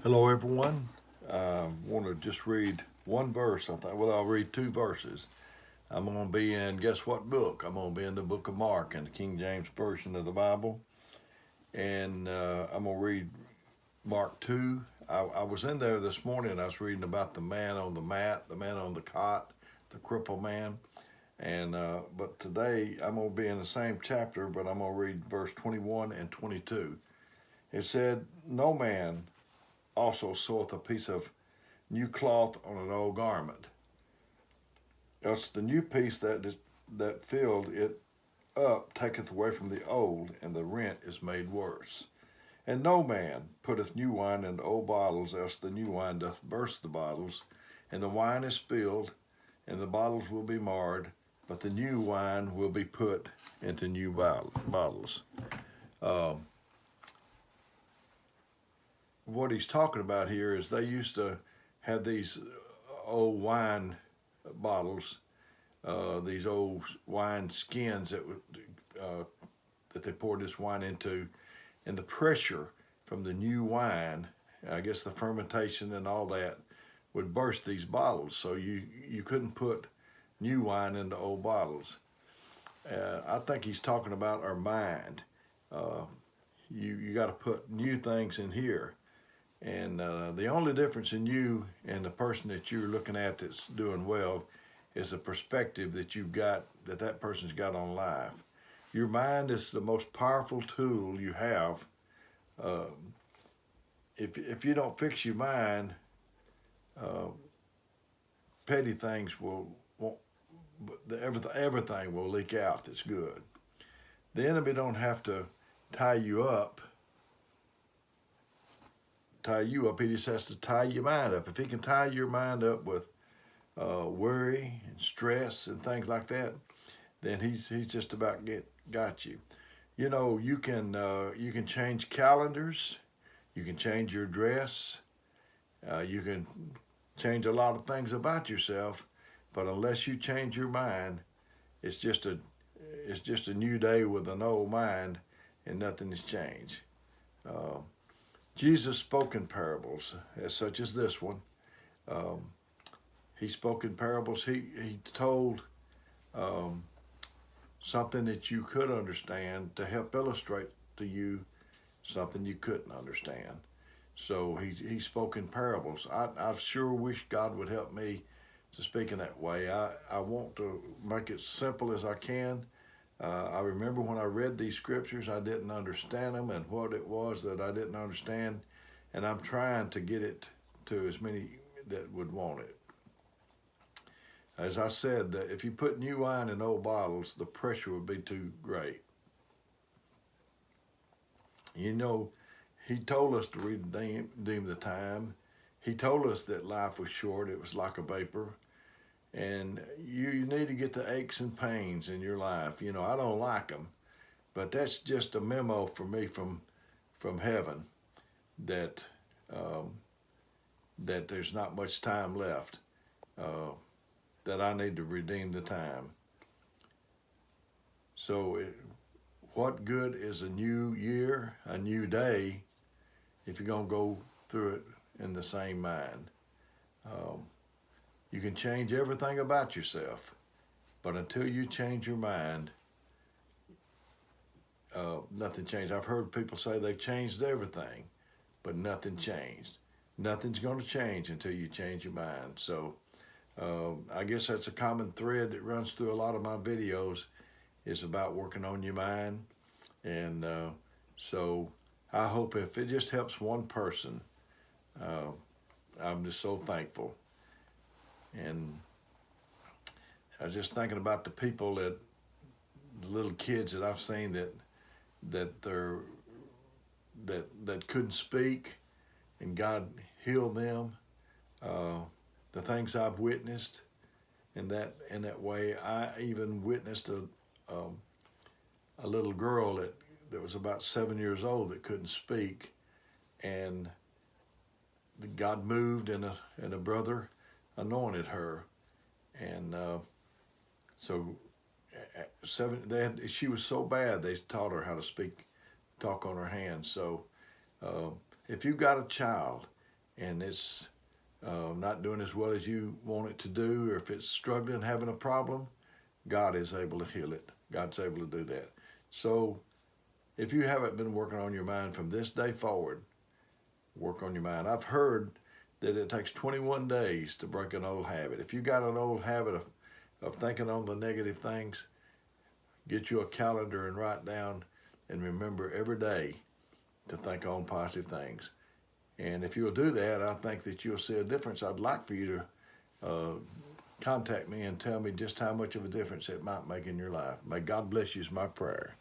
Hello, everyone. I want to just read one verse. I'll read two verses. I'm going to be in, guess what book? I'm going to be in the book of Mark in the King James Version of the Bible. And I'm going to read Mark 2. I was in there this morning. I was reading about the man on the mat, the man on the cot, the crippled man. And but today I'm going to be in the same chapter, but I'm going to read verse 21 and 22. It said, "No man also seweth a piece of new cloth on an old garment, else the new piece that filled it up taketh away from the old, and the rent is made worse. And no man putteth new wine into old bottles, else the new wine doth burst the bottles, and the wine is spilled, and the bottles will be marred, but the new wine will be put into new bottles." Um, what he's talking about here is they used to have these old wine bottles, these old wine skins uh, that they poured this wine into, and the pressure from the new wine, I guess the fermentation and all that, would burst these bottles. So you couldn't put new wine into old bottles. I think he's talking about our mind. Uh, you got to put new things in here. And the only difference in you and the person that you're looking at that's doing well is the perspective that you've got, that person's got on life. Your mind is the most powerful tool you have. Uh, if you don't fix your mind, uh, petty things won't everything will leak out that's good. The enemy don't have to tie you up he just has to tie your mind up. If he can tie your mind up with worry and stress and things like that, then he's just about got you. You know, you can change calendars, you can change your dress, you can change a lot of things about yourself, but unless you change your mind, it's just a new day with an old mind, and nothing has changed. Uh, Jesus spoke in parables, as such as this one. Um, he spoke in parables. He told um, something that you could understand to help illustrate to you something you couldn't understand. So he spoke in parables. I sure wish God would help me to speak in that way. I want to make it simple as I can. I remember when I read these scriptures, I didn't understand them and what it was that I didn't understand, and I'm trying to get it to as many that would want it. As I said, that if you put new wine in old bottles, the pressure would be too great. You know, he told us to redeem the time. He told us that life was short, it was like a vapor. And you need to get the aches and pains in your life. You know, I don't like them, but that's just a memo for me from heaven that um, that there's not much time left. Uh, that I need to redeem the time. So, what good is a new year, a new day, if you're gonna go through it in the same mind? Um, you can change everything about yourself, but until you change your mind, nothing changed. I've heard people say they've changed everything, but nothing changed. Nothing's going to change until you change your mind. So I guess that's a common thread that runs through a lot of my videos is about working on your mind. And so I hope if it just helps one person, uh, I'm just so thankful. And I was just thinking about the people the little kids that I've seen that they're that couldn't speak, and God healed them. Uh, the things I've witnessed in that way, I even witnessed a little girl that was about 7 years old that couldn't speak, and God moved, and a brother anointed her, and so she was so bad they taught her how to talk on her hands. So if you've got a child and it's not doing as well as you want it to do, or if it's struggling, having a problem, God is able to heal it. God's able to do that. So if you haven't been working on your mind from this day forward, work on your mind. I've heard that it takes 21 days to break an old habit. If you got an old habit of thinking on the negative things, get you a calendar and write down and remember every day to think on positive things. And if you'll do that, I think that you'll see a difference. I'd like for you to contact me and tell me just how much of a difference it might make in your life. May God bless you is my prayer.